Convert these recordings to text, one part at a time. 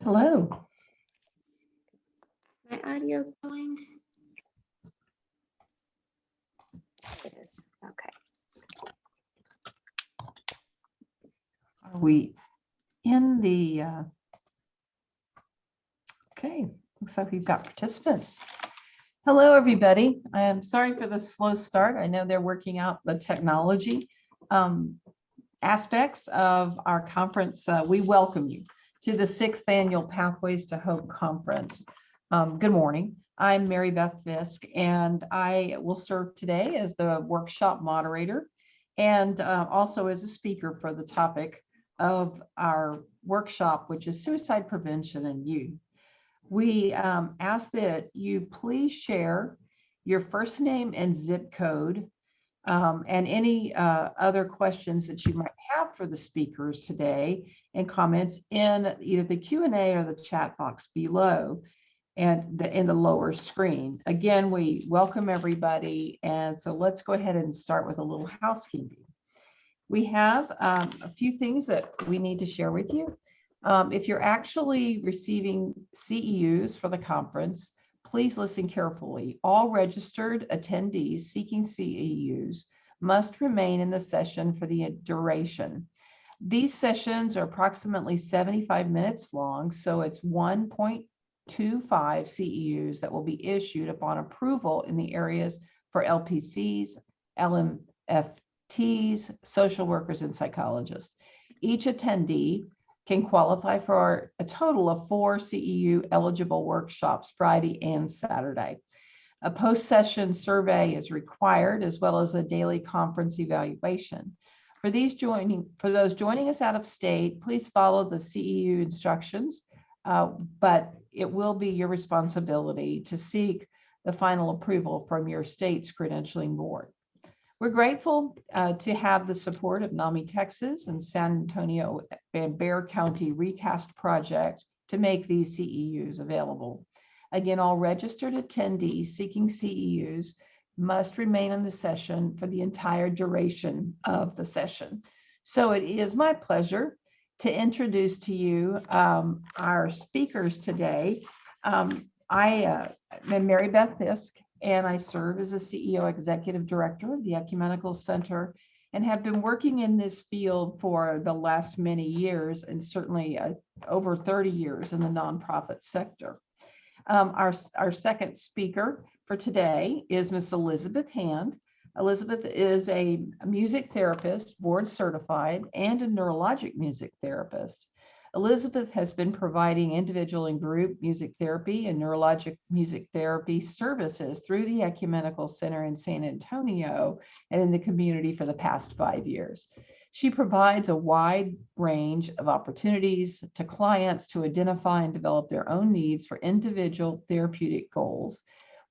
Hello. Is my audio going? It is. Okay. Are we in the, okay, looks like we've got participants. Hello, everybody. I am sorry for the slow start. I know they're working out the technology aspects of our conference. We welcome you to the 6th Annual Pathways to Hope Conference. Good morning. I'm Mary Beth Fisk, and I will serve today as the workshop moderator and also as a speaker for the topic of our workshop, which is suicide prevention in youth. We ask that you please share your first name and zip code and any other questions that you might have for the speakers today and comments in either the Q&A or the chat box below and in the lower screen. Again, we welcome everybody. And so let's go ahead and start with a little housekeeping. We have a few things that we need to share with you. If you're actually receiving CEUs for the conference, please listen carefully. All registered attendees seeking CEUs must remain in the session for the duration. These sessions are approximately 75 minutes long, so it's 1.25 CEUs that will be issued upon approval in the areas for LPCs, LMFTs, social workers, and psychologists. Each attendee can qualify for a total of 4 CEU eligible workshops Friday and Saturday. A post-session survey is required, as well as a daily conference evaluation. For those joining us out of state, please follow the CEU instructions, but it will be your responsibility to seek the final approval from your state's credentialing board. We're grateful to have the support of NAMI, Texas and San Antonio and Bexar County Recast Project to make these CEUs available. Again, all registered attendees seeking CEUs must remain in the session for the entire duration of the session. So it is my pleasure to introduce to you our speakers today. I am Mary Beth Fisk, and I serve as a CEO Executive Director of the Ecumenical Center and have been working in this field for the last many years, and certainly over 30 years in the nonprofit sector. Our second speaker for today is Miss Elizabeth Hand. Elizabeth is a music therapist, board certified, and a neurologic music therapist. Elizabeth has been providing individual and group music therapy and neurologic music therapy services through the Ecumenical Center in San Antonio and in the community for the past 5 years. She provides a wide range of opportunities to clients to identify and develop their own needs for individual therapeutic goals.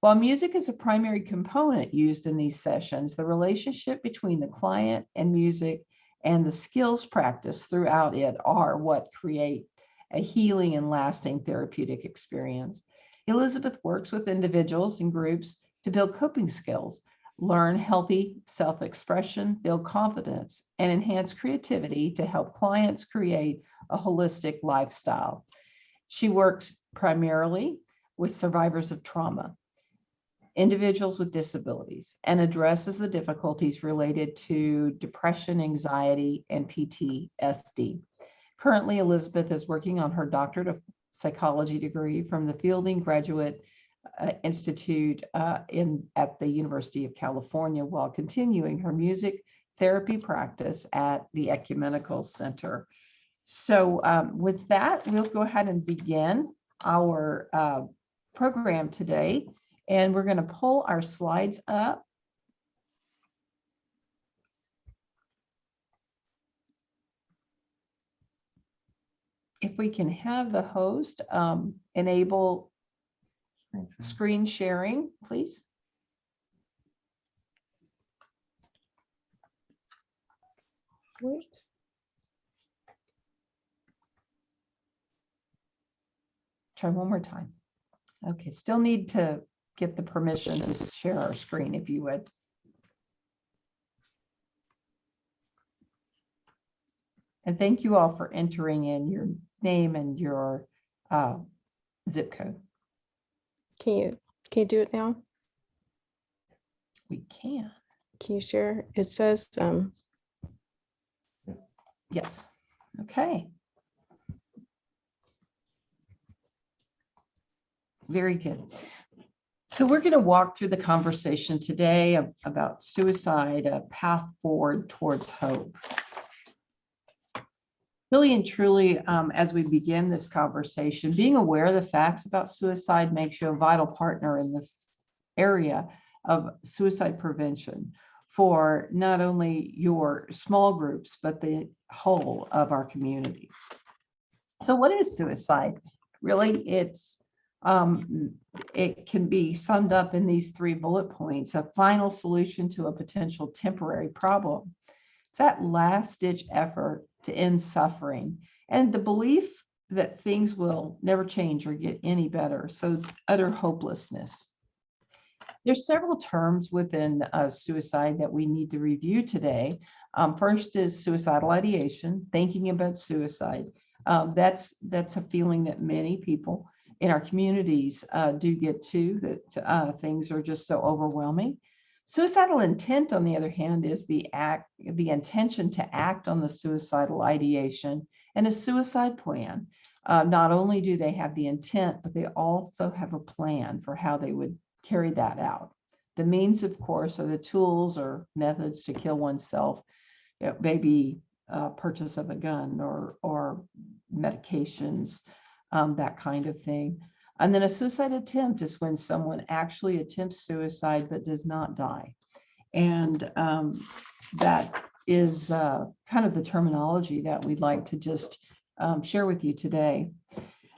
While music is a primary component used in these sessions, the relationship between the client and music and the skills practice throughout it are what create a healing and lasting therapeutic experience. Elizabeth works with individuals and groups to build coping skills, learn healthy self-expression, build confidence, and enhance creativity to help clients create a holistic lifestyle. She works primarily with survivors of trauma, individuals with disabilities, and addresses the difficulties related to depression, anxiety, and PTSD. Currently, Elizabeth is working on her doctorate of psychology degree from the Fielding Graduate Institute at the University of California, while continuing her music therapy practice at the Ecumenical Center. So with that, we'll go ahead and begin our program today. And we're going to pull our slides up. If we can have the host enable screen sharing, please. Whoops. Try one more time. Okay, still need to get the permission to share our screen, if you would. And thank you all for entering in your name and your zip code. Can you do it now? We can. Can you share? It says, Yes. Okay. Very good. So we're going to walk through the conversation today about suicide, a path forward towards hope. Really and truly, as we begin this conversation, being aware of the facts about suicide makes you a vital partner in this area of suicide prevention for not only your small groups, but the whole of our community. So what is suicide? Really, it can be summed up in these 3 bullet points: a final solution to a potential temporary problem. It's that last-ditch effort to end suffering and the belief that things will never change or get any better. So utter hopelessness. There's several terms within suicide that we need to review today. First is suicidal ideation, thinking about suicide. That's a feeling that many people in our communities do get to, that things are just so overwhelming. Suicidal intent, on the other hand, is the intention to act on the suicidal ideation and a suicide plan. Not only do they have the intent, but they also have a plan for how they would carry that out. The means, of course, are the tools or methods to kill oneself. Maybe purchase of a gun or medications, that kind of thing. And then a suicide attempt is when someone actually attempts suicide but does not die. And that is kind of the terminology that we'd like to just share with you today.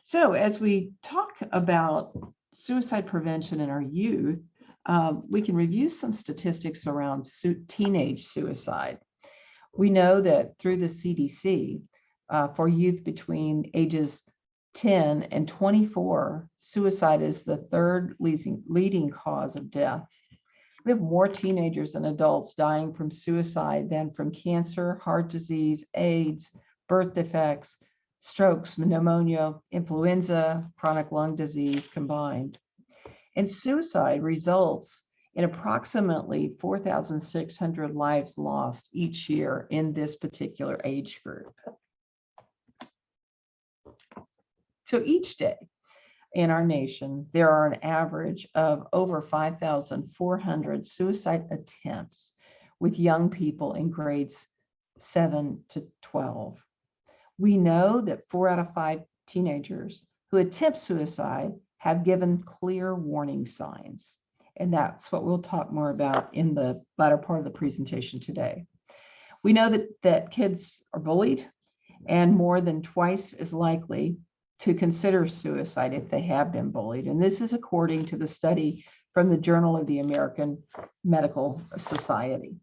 So as we talk about suicide prevention in our youth, we can review some statistics around teenage suicide. We know that through the CDC, for youth between ages 10 and 24, suicide is the 3rd leading cause of death. We have more teenagers and adults dying from suicide than from cancer, heart disease, AIDS, birth defects, strokes, pneumonia, influenza, chronic lung disease combined. And suicide results in approximately 4,600 lives lost each year in this particular age group. So each day in our nation, there are an average of over 5,400 suicide attempts with young people in grades 7 to 12. We know that 4 out of 5 teenagers who attempt suicide have given clear warning signs. And that's what we'll talk more about in the latter part of the presentation today. We know that kids are bullied and more than twice as likely to consider suicide if they have been bullied. And this is according to the study from the Journal of the American Medical Society.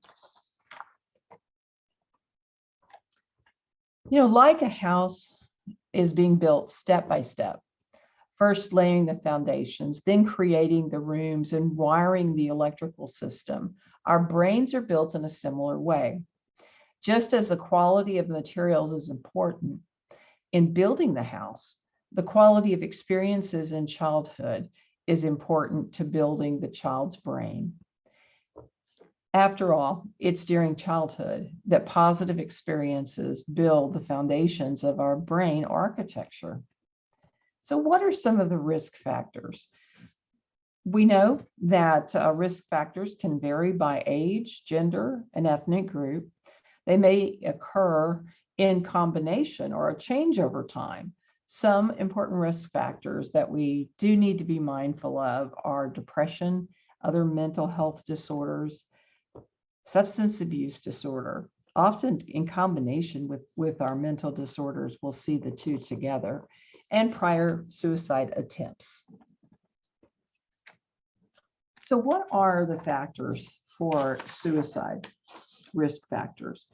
Like a house is being built step by step. First laying the foundations, then creating the rooms and wiring the electrical system. Our brains are built in a similar way. Just as the quality of materials is important in building the house, the quality of experiences in childhood is important to building the child's brain. After all, it's during childhood that positive experiences build the foundations of our brain architecture. So what are some of the risk factors? We know that risk factors can vary by age, gender, and ethnic group. They may occur in combination or a change over time. Some important risk factors that we do need to be mindful of are depression, other mental health disorders, substance abuse disorder. Often in combination with our mental disorders, we'll see the 2 together, and prior suicide attempts. So what are the factors for suicide, risk factors?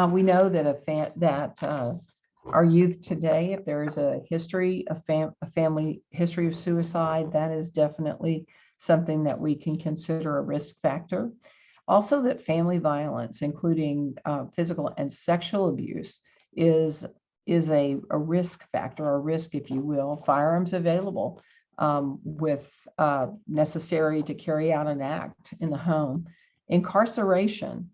We know that our youth today, if there is a history, a family history of suicide, that is definitely something that we can consider a risk factor. Also, that family violence, including physical and sexual abuse, is is a risk factor, a risk, if you will. Firearms available with necessary to carry out an act in the home, incarceration,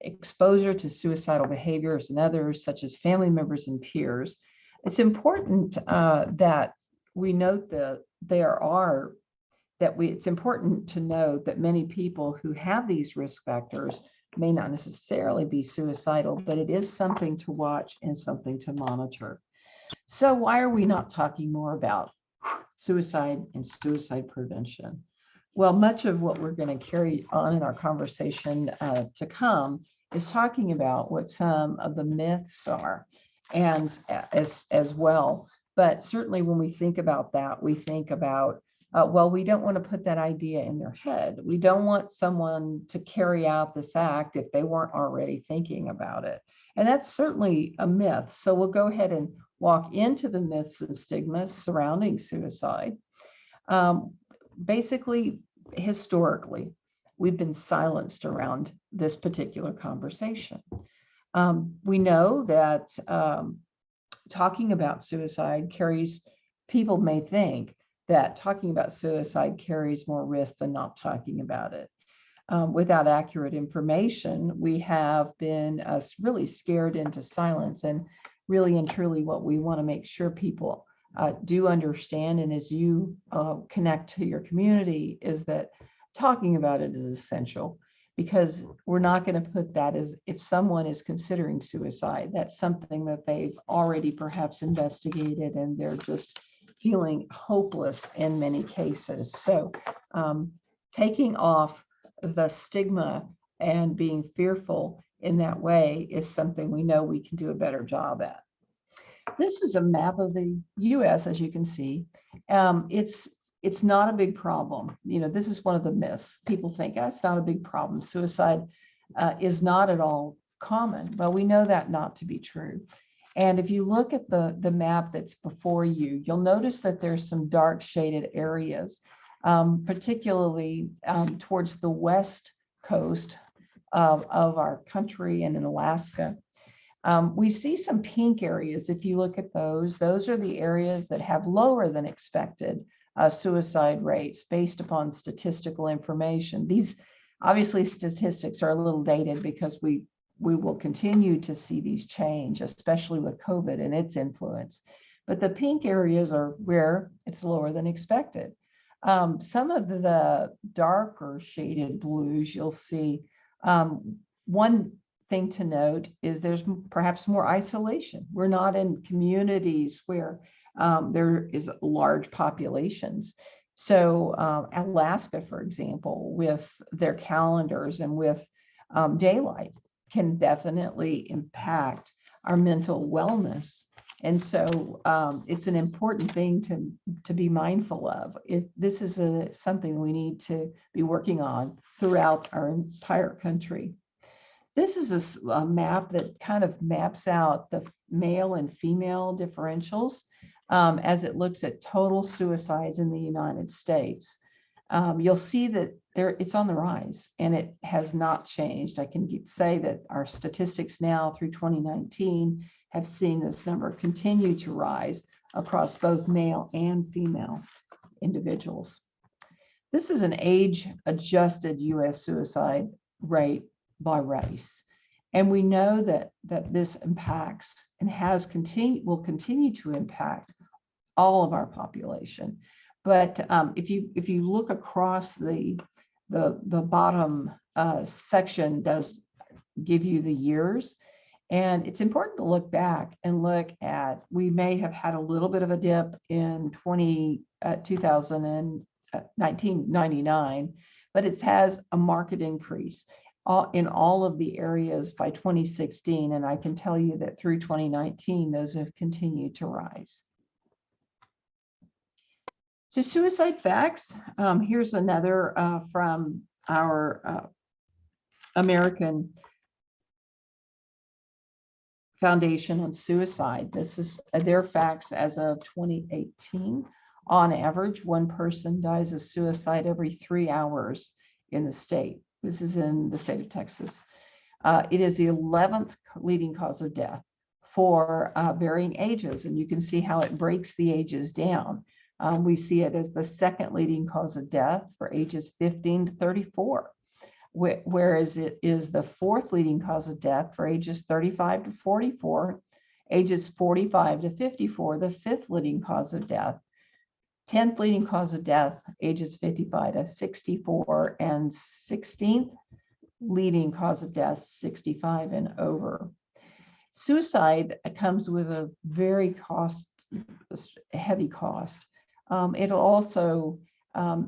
exposure to suicidal behaviors and others, such as family members and peers. It's important that we note that it's important to note that many people who have these risk factors may not necessarily be suicidal, but it is something to watch and something to monitor. So why are we not talking more about suicide and suicide prevention? Well, much of what we're going to carry on in our conversation to come is talking about what some of the myths are, and as well. But certainly when we think about that, we think about, well, we don't want to put that idea in their head. We don't want someone to carry out this act if they weren't already thinking about it. And that's certainly a myth. So we'll go ahead and walk into the myths and stigmas surrounding suicide. Basically, historically, we've been silenced around this particular conversation. We know that talking about suicide people may think that talking about suicide carries more risk than not talking about it. Without accurate information, we have been really scared into silence. And really and truly what we want to make sure people do understand, and as you connect to your community, is that talking about it is essential, because we're not going to put that as, if someone is considering suicide, that's something that they've already perhaps investigated and they're just feeling hopeless in many cases. So taking off the stigma and being fearful in that way is something we know we can do a better job at. This is a map of the US, as you can see. It's not a big problem. This is one of the myths. People think, it's not a big problem. Suicide is not at all common. Well, we know that not to be true. And if you look at the map that's before you, you'll notice that there's some dark shaded areas, particularly towards the west coast of our country and in Alaska. We see some pink areas. If you look at those are the areas that have lower than expected suicide rates based upon statistical information. These obviously statistics are a little dated because we will continue to see these change, especially with COVID and its influence. But the pink areas are where it's lower than expected. Some of the darker shaded blues you'll see. One thing to note is there's perhaps more isolation. We're not in communities where there is large populations. So Alaska, for example, with their calendars and with daylight, can definitely impact our mental wellness. And so it's an important thing to be mindful of. This is something we need to be working on throughout our entire country. This is a map that kind of maps out the male and female differentials as it looks at total suicides in the United States. You'll see that it's on the rise and it has not changed. I can say that our statistics now through 2019 have seen this number continue to rise across both male and female individuals. This is an age-adjusted US suicide rate by race. And we know that this impacts and will continue to impact all of our population. But if you look across the bottom section does give you the years. And it's important to look back and look at, we may have had a little bit of a dip in 1999, but it has a marked increase in all of the areas by 2016. And I can tell you that through 2019, those have continued to rise. So suicide facts, here's another from our American Foundation on Suicide. This is their facts as of 2018. On average, one person dies of suicide every 3 hours in the state. This is in the state of Texas. It is the 11th leading cause of death, for varying ages, and you can see how it breaks the ages down. We see it as the second leading cause of death for ages 15 to 34, whereas it is the fourth leading cause of death for ages 35 to 44, ages 45 to 54, the fifth leading cause of death, 10th leading cause of death, ages 55 to 64, and 16th leading cause of death, 65 and over. Suicide comes with a very heavy cost. It also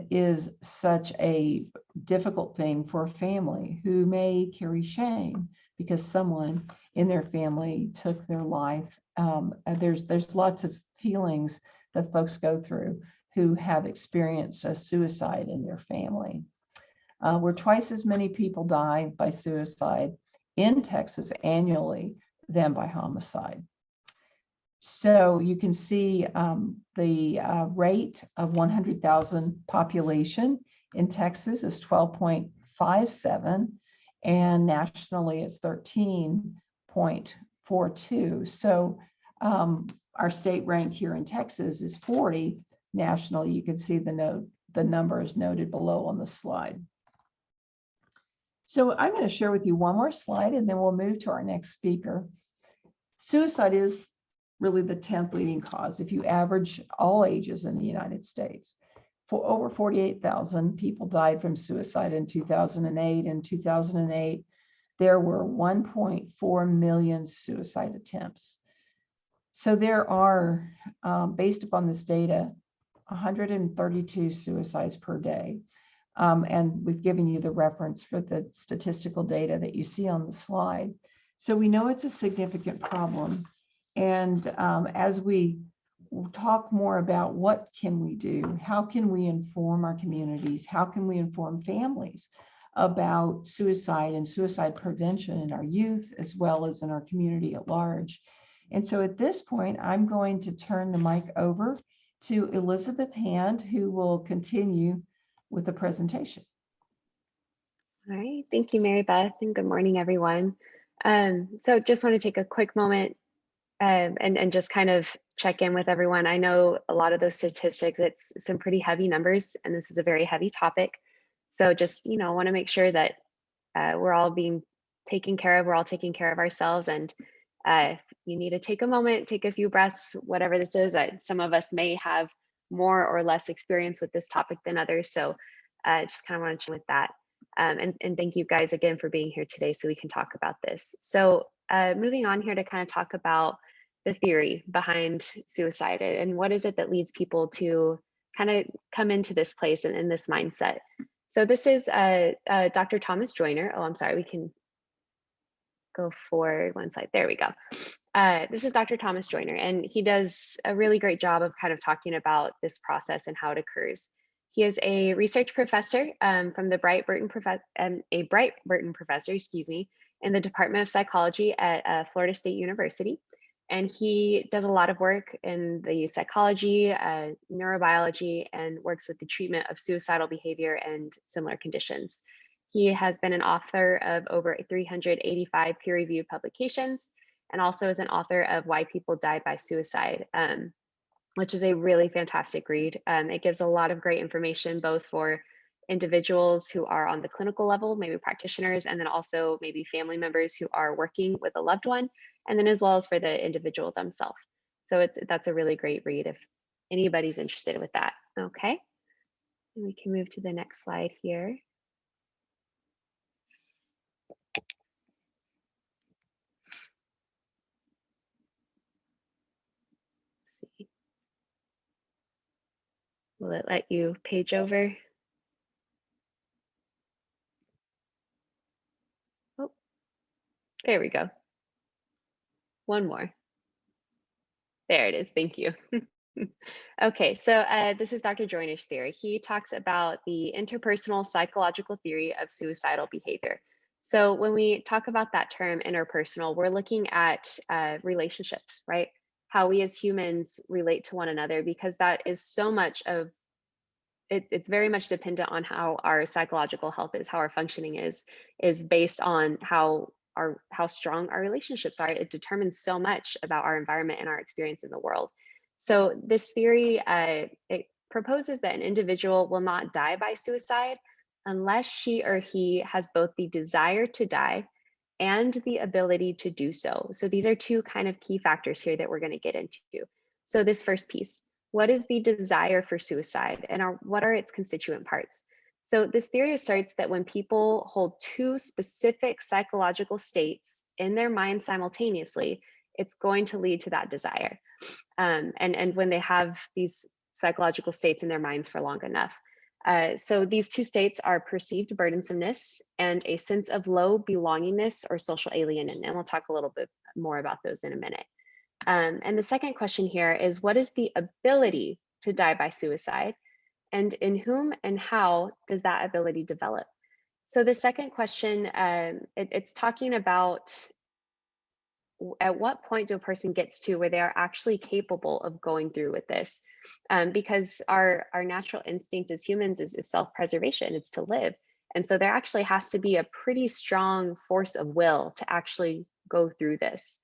is such a difficult thing for a family who may carry shame because someone in their family took their life. There's lots of feelings that folks go through who have experienced a suicide in their family. Where twice as many people die by suicide in Texas annually than by homicide. So you can see the rate of 100,000 population in Texas is 12.57, and nationally it's 13.42. So our state rank here in Texas is 40. Nationally, you can see the numbers noted below on the slide. So I'm going to share with you one more slide, and then we'll move to our next speaker. Suicide is really the 10th leading cause if you average all ages in the United States. For over 48,000 people died from suicide in 2008. In 2008, there were 1.4 million suicide attempts. So there are, based upon this data, 132 suicides per day. And we've given you the reference for the statistical data that you see on the slide. So we know it's a significant problem. And as we talk more about what can we do, how can we inform our communities, how can we inform families about suicide and suicide prevention in our youth, as well as in our community at large. And so at this point, I'm going to turn the mic over to Elizabeth Hand, who will continue with the presentation. All right, thank you, Mary Beth, and good morning, everyone. So just want to take a quick moment and just kind of check in with everyone. I know a lot of those statistics, it's some pretty heavy numbers, and this is a very heavy topic. So just, want to make sure that we're all being taken care of, we're all taking care of ourselves. And if you need to take a moment, take a few breaths, whatever this is. Some of us may have more or less experience with this topic than others. So just kind of want to chat with that. And thank you guys again for being here today so we can talk about this. So moving on here to kind of talk about the theory behind suicide and what is it that leads people to kind of come into this place and in this mindset. So this is Dr. Thomas Joyner. Oh, I'm sorry, we can go forward one slide. There we go. This is Dr. Thomas Joyner, and he does a really great job of kind of talking about this process and how it occurs. He is a research professor from the Bright-Burton professor, excuse me, in the Department of Psychology at Florida State University. And he does a lot of work in the psychology, neurobiology, and works with the treatment of suicidal behavior and similar conditions. He has been an author of over 385 peer-reviewed publications, and also is an author of Why People Die by Suicide, which is a really fantastic read. It gives a lot of great information, both for individuals who are on the clinical level, maybe practitioners, and then also maybe family members who are working with a loved one, and then as well as for the individual themselves. So that's a really great read if anybody's interested with that. Okay, and we can move to the next slide here. Will it let you page over? Oh, there we go. One more. There it is. Thank you. Okay, so this is Dr. Joyner's theory. He talks about the interpersonal psychological theory of suicidal behavior. So when we talk about that term interpersonal, we're looking at relationships, right? How we as humans relate to one another, because that is so much of it. It's very much dependent on how our psychological health is, how our functioning is based on how how strong our relationships are. It determines so much about our environment and our experience in the world. So this theory, it proposes that an individual will not die by suicide unless she or he has both the desire to die and the ability to do so. So these are two kind of key factors here that we're going to get into. So this first piece, what is the desire for suicide, and what are its constituent parts? So this theory asserts that when people hold two specific psychological states in their mind simultaneously, it's going to lead to that desire. And when they have these psychological states in their minds for long enough. So these two states are perceived burdensomeness and a sense of low belongingness or social alienation. And we'll talk a little bit more about those in a minute. And the second question here is, what is the ability to die by suicide? And in whom and how does that ability develop? So the second question, it's talking about at what point do a person gets to where they are actually capable of going through with this? Because our natural instinct as humans is self-preservation, it's to live. And so there actually has to be a pretty strong force of will to actually go through this.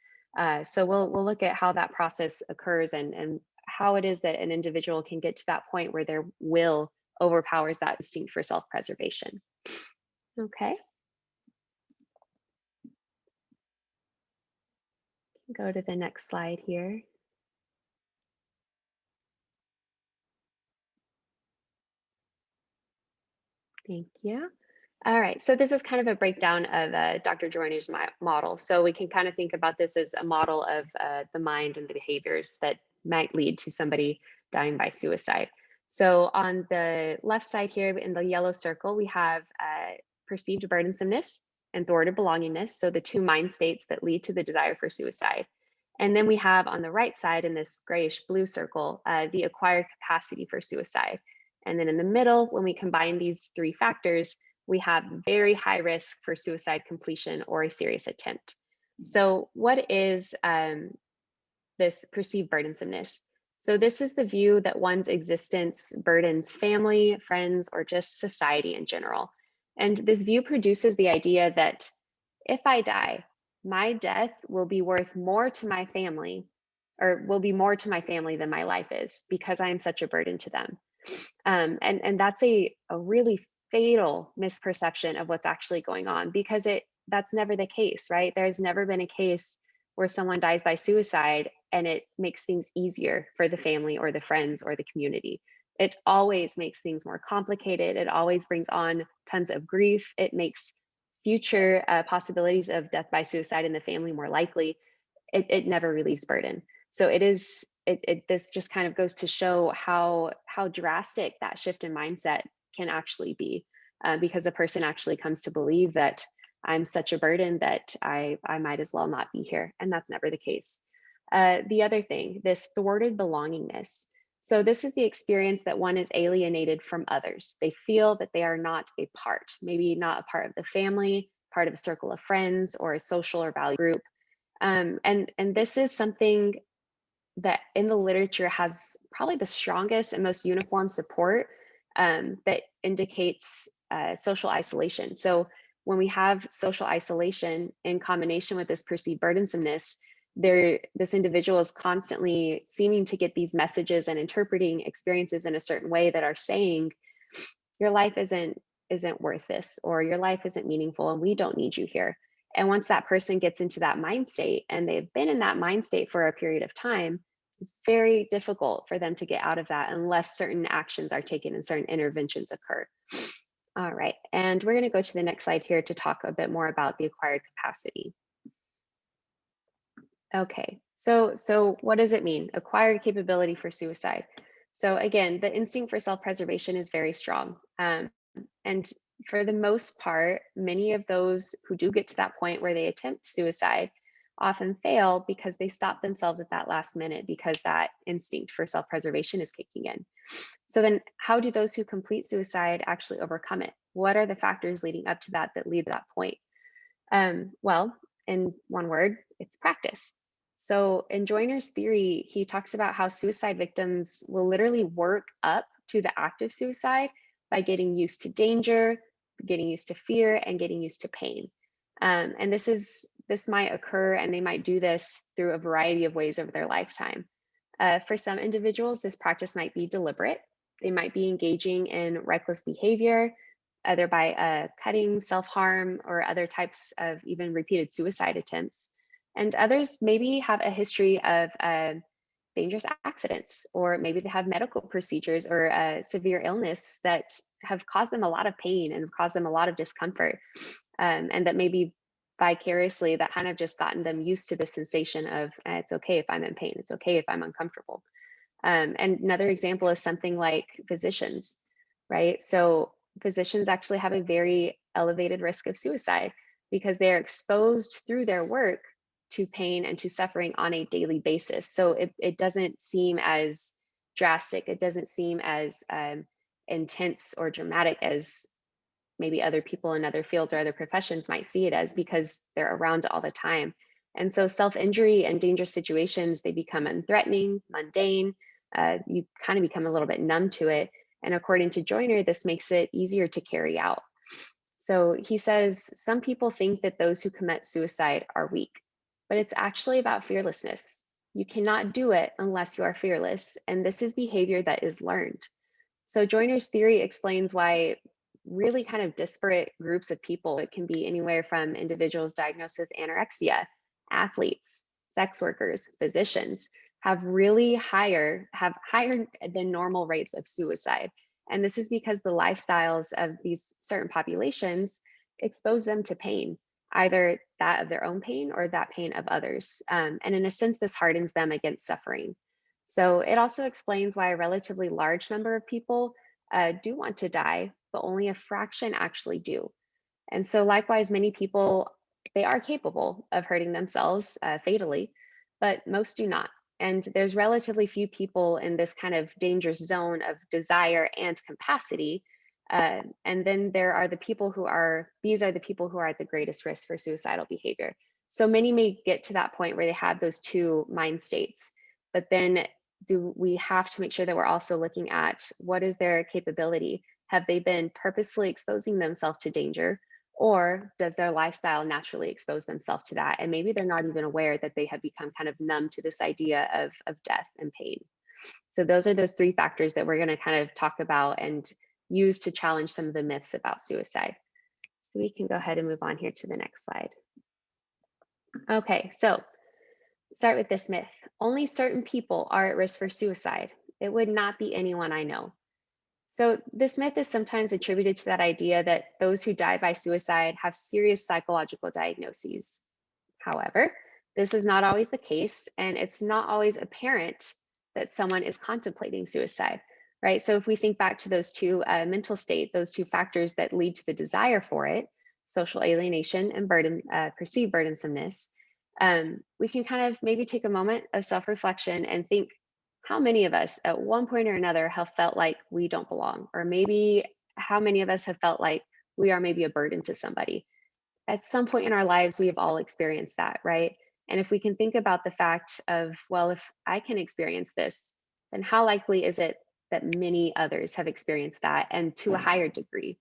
So we'll look at how that process occurs and how it is that an individual can get to that point where their will overpowers that instinct for self-preservation. Okay. Go to the next slide here. Thank you. All right, so this is kind of a breakdown of Dr. Joyner's model. So we can kind of think about this as a model of the mind and the behaviors that might lead to somebody dying by suicide. So on the left side here in the yellow circle, we have perceived burdensomeness and thwarted belongingness. So the two mind states that lead to the desire for suicide. And then we have on the right side in this grayish blue circle, the acquired capacity for suicide. And then in the middle, when we combine these three factors, we have very high risk for suicide completion or a serious attempt. So what is this perceived burdensomeness? So this is the view that one's existence burdens family, friends, or just society in general. And this view produces the idea that if I die, my death will be worth more to my family, or will be more to my family than my life is, because I am such a burden to them. And that's a really fatal misperception of what's actually going on, because that's never the case, right? There's never been a case where someone dies by suicide and it makes things easier for the family or the friends or the community. It always makes things more complicated. It always brings on tons of grief. It makes future possibilities of death by suicide in the family more likely. It never relieves burden. So this just kind of goes to show how drastic that shift in mindset can actually be, because a person actually comes to believe that I'm such a burden that I might as well not be here. And that's never the case. The other thing, this thwarted belongingness. So this is the experience that one is alienated from others. They feel that they are not a part, maybe not a part of the family, part of a circle of friends or a social or value group. And this is something that in the literature has probably the strongest and most uniform support that indicates social isolation. So when we have social isolation in combination with this perceived burdensomeness, this individual is constantly seeming to get these messages and interpreting experiences in a certain way that are saying, your life isn't worth this, or your life isn't meaningful and we don't need you here. And once that person gets into that mind state and they've been in that mind state for a period of time, it's very difficult for them to get out of that unless certain actions are taken and certain interventions occur. All right, and we're going to go to the next slide here to talk a bit more about the acquired capacity. Okay, so what does it mean? Acquired capability for suicide. So again, the instinct for self-preservation is very strong. And for the most part, many of those who do get to that point where they attempt suicide often fail because they stop themselves at that last minute, because that instinct for self-preservation is kicking in. So then how do those who complete suicide actually overcome it? What are the factors leading up to that lead to that point? Well, in one word, it's practice. So in Joyner's theory, he talks about how suicide victims will literally work up to the act of suicide by getting used to danger, getting used to fear, and getting used to pain. And this might occur, and they might do this through a variety of ways over their lifetime. For some individuals, this practice might be deliberate. They might be engaging in reckless behavior, either by cutting, self-harm, or other types of even repeated suicide attempts. And others maybe have a history of dangerous accidents, or maybe they have medical procedures or severe illness that have caused them a lot of pain and have caused them a lot of discomfort. And that maybe vicariously that kind of just gotten them used to the sensation of it's okay if I'm in pain, it's okay if I'm uncomfortable. And another example is something like physicians, right? So physicians actually have a very elevated risk of suicide because they're exposed through their work to pain and to suffering on a daily basis. So it doesn't seem as drastic, it doesn't seem as intense or dramatic as maybe other people in other fields or other professions might see it as, because they're around all the time. And so self-injury and dangerous situations, they become unthreatening, mundane. You kind of become a little bit numb to it. And according to Joyner, this makes it easier to carry out. So he says, some people think that those who commit suicide are weak, but it's actually about fearlessness. You cannot do it unless you are fearless. And this is behavior that is learned. So Joyner's theory explains why really kind of disparate groups of people, it can be anywhere from individuals diagnosed with anorexia, athletes, sex workers, physicians, have higher than normal rates of suicide. And this is because the lifestyles of these certain populations expose them to pain, either that of their own pain or that pain of others. And in a sense, this hardens them against suffering. So it also explains why a relatively large number of people do want to die, but only a fraction actually do. And so likewise, many people, they are capable of hurting themselves fatally, but most do not. And there's relatively few people in this kind of danger zone of desire and capacity. And then there are the people who are, these are the people who are at the greatest risk for suicidal behavior. So many may get to that point where they have those two mind states, but then do we have to make sure that we're also looking at what is their capability? Have they been purposefully exposing themselves to danger, or does their lifestyle naturally expose themselves to that? And maybe they're not even aware that they have become kind of numb to this idea of death and pain. So those are those three factors that we're going to kind of talk about and use to challenge some of the myths about suicide. So we can go ahead and move on here to the next slide. Okay, so start with this myth. Only certain people are at risk for suicide. It would not be anyone I know. So this myth is sometimes attributed to that idea that those who die by suicide have serious psychological diagnoses. However, this is not always the case, and it's not always apparent that someone is contemplating suicide, right? So if we think back to those two mental state, those two factors that lead to the desire for it, social alienation and perceived burdensomeness, we can kind of maybe take a moment of self-reflection and think, how many of us at one point or another have felt like we don't belong? Or maybe how many of us have felt like we are maybe a burden to somebody? At some point in our lives, we have all experienced that, right? And if we can think about the fact of, well, if I can experience this, then how likely is it that many others have experienced that, and to a higher degree?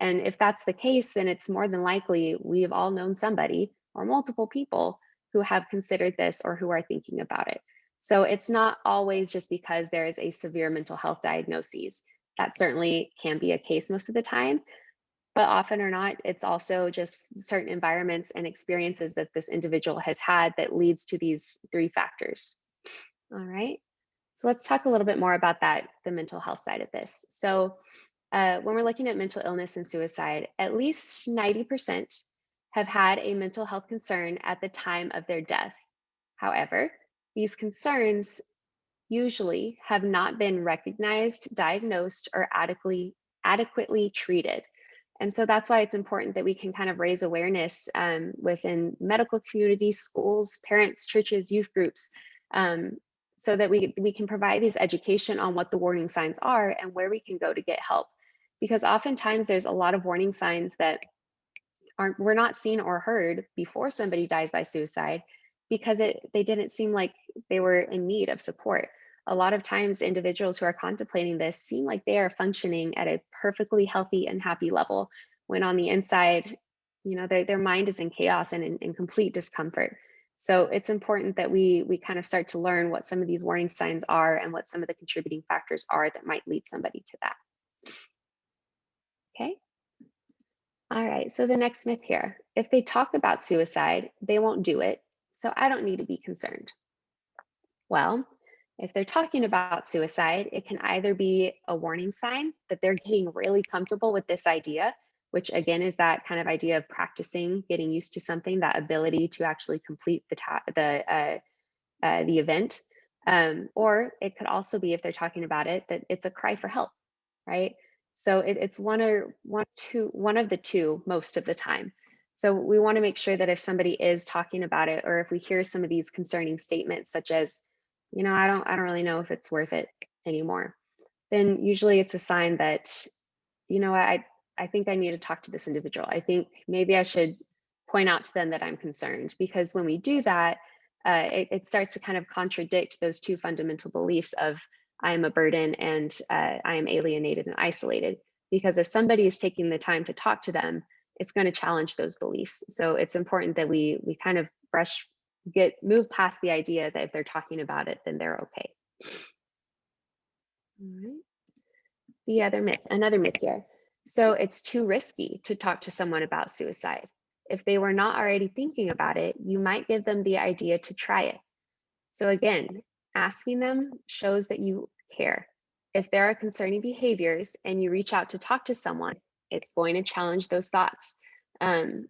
And if that's the case, then it's more than likely we have all known somebody or multiple people who have considered this or who are thinking about it. So it's not always just because there is a severe mental health diagnosis. That certainly can be a case most of the time, but often or not, it's also just certain environments and experiences that this individual has had that leads to these three factors. All right, so let's talk a little bit more about that, the mental health side of this. So when we're looking at mental illness and suicide, at least 90% have had a mental health concern at the time of their death. However, these concerns usually have not been recognized, diagnosed, or adequately treated. And so that's why it's important that we can kind of raise awareness within medical communities, schools, parents, churches, youth groups, so that we can provide these education on what the warning signs are and where we can go to get help. Because oftentimes there's a lot of warning signs that were not seen or heard before somebody dies by suicide, because they didn't seem like they were in need of support. A lot of times individuals who are contemplating this seem like they are functioning at a perfectly healthy and happy level, when on the inside, their mind is in chaos and in complete discomfort. So it's important that we kind of start to learn what some of these warning signs are and what some of the contributing factors are that might lead somebody to that. Okay. All right, so the next myth here, if they talk about suicide, they won't do it, so I don't need to be concerned. Well, if they're talking about suicide, it can either be a warning sign that they're getting really comfortable with this idea, which again is that kind of idea of practicing, getting used to something, that ability to actually complete the event. Or it could also be, if they're talking about it, that it's a cry for help, right? So it's one of the two most of the time. So we want to make sure that if somebody is talking about it, or if we hear some of these concerning statements, such as, I don't really know if it's worth it anymore, then usually it's a sign that, I think I need to talk to this individual. I think maybe I should point out to them that I'm concerned, because when we do that, it starts to kind of contradict those two fundamental beliefs of I am a burden and I am alienated and isolated. Because if somebody is taking the time to talk to them, it's going to challenge those beliefs. So it's important that we kind of move past the idea that if they're talking about it, then they're okay. All right. The other myth, another myth here. So it's too risky to talk to someone about suicide. If they were not already thinking about it, you might give them the idea to try it. So again, asking them shows that you care. If there are concerning behaviors and you reach out to talk to someone, it's going to challenge those thoughts. And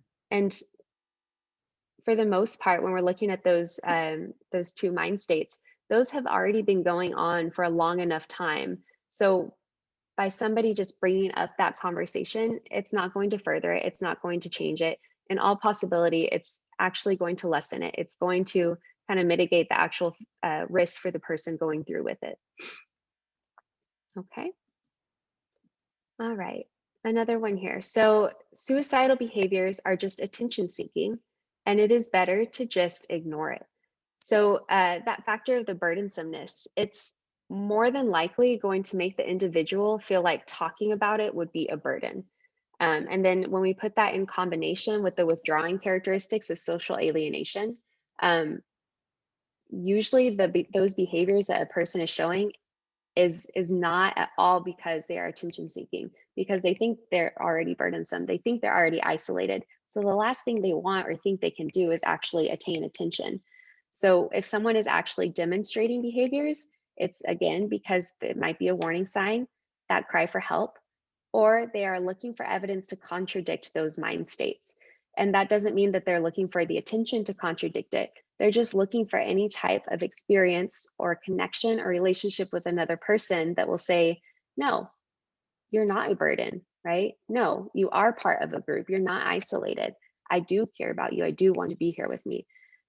for the most part, when we're looking at those two mind states, those have already been going on for a long enough time. So by somebody just bringing up that conversation, it's not going to further it. It's not going to change it. In all possibility, it's actually going to lessen it. It's going to kind of mitigate the actual risk for the person going through with it. Okay. All right. Another one here. So suicidal behaviors are just attention seeking, and it is better to just ignore it. So that factor of the burdensomeness, it's more than likely going to make the individual feel like talking about it would be a burden. And then when we put that in combination with the withdrawing characteristics of social alienation, usually those behaviors that a person is showing is not at all because they are attention seeking, because they think they're already burdensome. They think they're already isolated. So the last thing they want or think they can do is actually attain attention. So if someone is actually demonstrating behaviors, it's again because it might be a warning sign, that cry for help, or they are looking for evidence to contradict those mind states. And that doesn't mean that they're looking for the attention to contradict it. They're just looking for any type of experience or connection or relationship with another person that will say, no, you're not a burden, right? No, you are part of a group. You're not isolated. I do care about you. I do want to be here with me.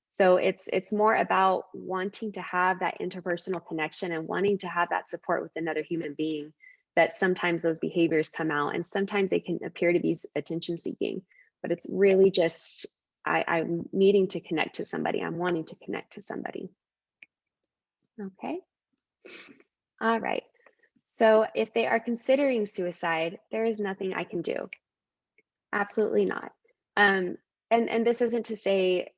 So it's more about wanting to have that interpersonal connection and wanting to have that support with another human being, that sometimes those behaviors come out, and sometimes they can appear to be attention seeking, but it's really just, I'm needing to connect to somebody. I'm wanting to connect to somebody. Okay. All right. So if they are considering suicide, there is nothing I can do. Absolutely not. And this isn't to say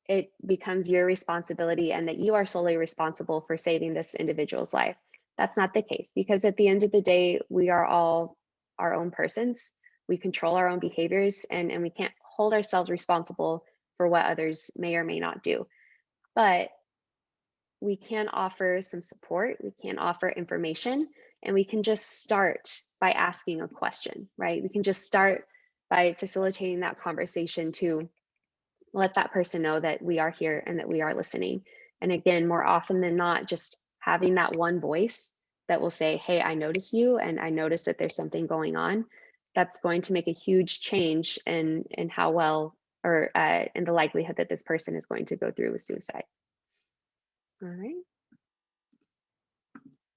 it becomes your responsibility and that you are solely responsible for saving this individual's life. That's not the case, because at the end of the day, we are all our own persons. We control our own behaviors, and we can't hold ourselves responsible for what others may or may not do. But we can offer some support, we can offer information, and we can just start by asking a question, right? We can just start by facilitating that conversation to let that person know that we are here and that we are listening. And again, more often than not, just having that one voice that will say, hey, I notice you, and I notice that there's something going on. That's going to make a huge change in how well, or in the likelihood that this person is going to go through with suicide. All right.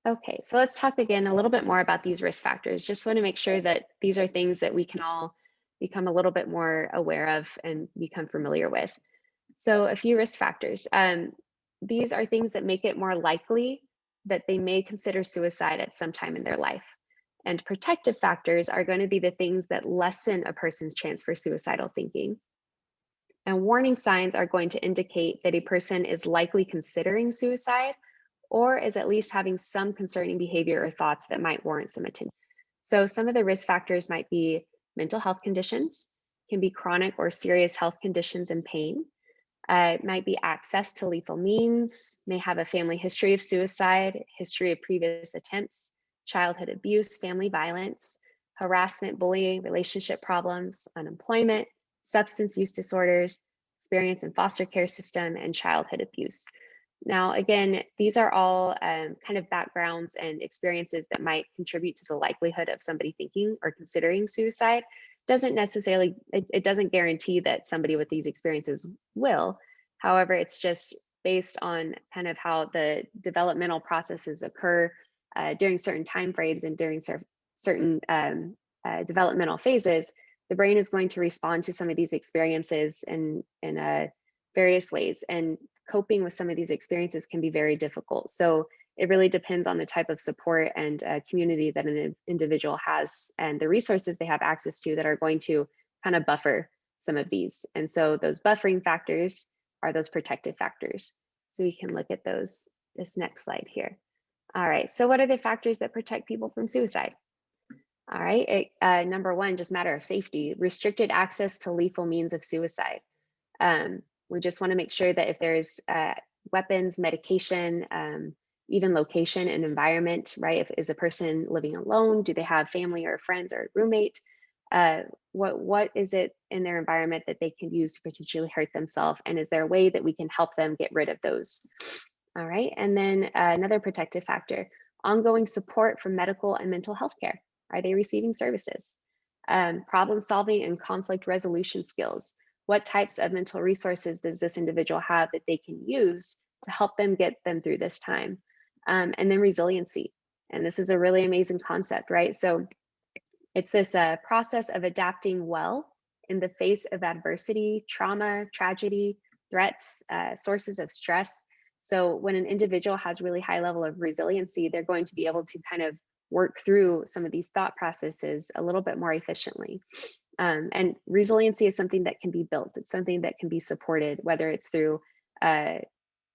Okay, so let's talk again a little bit more about these risk factors. Just want to make sure that these are things that we can all become a little bit more aware of and become familiar with. So a few risk factors. These are things that make it more likely that they may consider suicide at some time in their life. And protective factors are going to be the things that lessen a person's chance for suicidal thinking. And warning signs are going to indicate that a person is likely considering suicide or is at least having some concerning behavior or thoughts that might warrant some attention. So some of the risk factors might be mental health conditions, can be chronic or serious health conditions and pain. It might be access to lethal means, may have a family history of suicide, history of previous attempts, childhood abuse, family violence, harassment, bullying, relationship problems, unemployment, substance use disorders, experience in foster care system, and childhood abuse. Now, again, these are all kind of backgrounds and experiences that might contribute to the likelihood of somebody thinking or considering suicide. Doesn't necessarily, it doesn't guarantee that somebody with these experiences will. However, it's just based on kind of how the developmental processes occur during certain time frames and during certain developmental phases. The brain is going to respond to some of these experiences in various ways, and coping with some of these experiences can be very difficult. So it really depends on the type of support and community that an individual has and the resources they have access to that are going to kind of buffer some of these. And so those buffering factors are those protective factors. So we can look at those, this next slide here. All right, so what are the factors that protect people from suicide? All right, number one, just matter of safety, restricted access to lethal means of suicide. We just want to make sure that if there's weapons, medication, even location and environment, right? If is a person living alone, do they have family or friends or roommate? What is it in their environment that they can use to potentially hurt themselves? And is there a way that we can help them get rid of those? All right, and then another protective factor, ongoing support from medical and mental health care. Are they receiving services? Problem solving and conflict resolution skills. What types of mental resources does this individual have that they can use to help them get them through this time? And then resiliency. And this is a really amazing concept, right? So it's this process of adapting well in the face of adversity, trauma, tragedy, threats, sources of stress. So when an individual has really high level of resiliency, they're going to be able to kind of work through some of these thought processes a little bit more efficiently. And resiliency is something that can be built. It's something that can be supported, whether it's through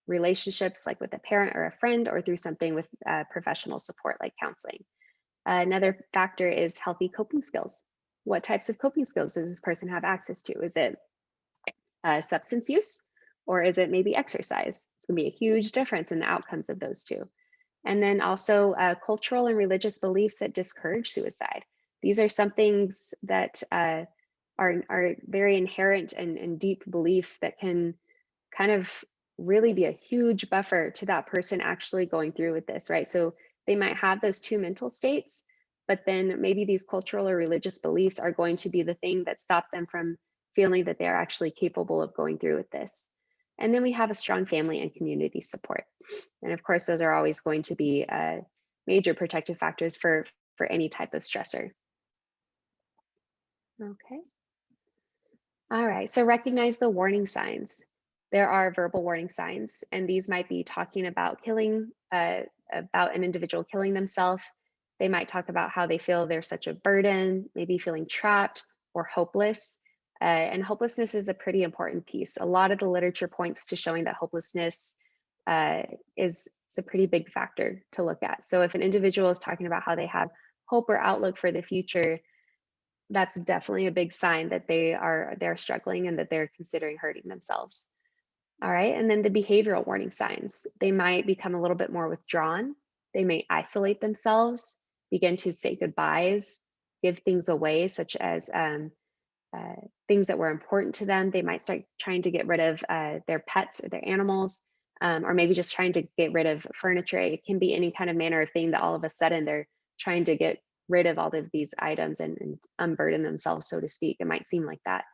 relationships like with a parent or a friend, or through something with professional support like counseling. Another factor is healthy coping skills. What types of coping skills does this person have access to? Is it substance use, or is it maybe exercise? It's gonna be a huge difference in the outcomes of those two. And then also cultural and religious beliefs that discourage suicide. These are some things that are very inherent and deep beliefs that can kind of really be a huge buffer to that person actually going through with this, right? So they might have those two mental states, but then maybe these cultural or religious beliefs are going to be the thing that stop them from feeling that they're actually capable of going through with this. And then we have a strong family and community support. And of course, those are always going to be major protective factors for any type of stressor. Okay. All right, so recognize the warning signs. There are verbal warning signs, and these might be talking about killing, about an individual killing themselves. They might talk about how they feel they're such a burden, maybe feeling trapped or hopeless. And hopelessness is a pretty important piece. A lot of the literature points to showing that hopelessness is a pretty big factor to look at. So if an individual is talking about how they have hope or outlook for the future, that's definitely a big sign that they're struggling and that they're considering hurting themselves. All right, and then the behavioral warning signs. They might become a little bit more withdrawn. They may isolate themselves, begin to say goodbyes, give things away, such as things that were important to them. They might start trying to get rid of their pets or their animals, or maybe just trying to get rid of furniture. It can be any kind of manner of thing that all of a sudden they're trying to get rid of all of these items and unburden themselves, so to speak. It might seem like that.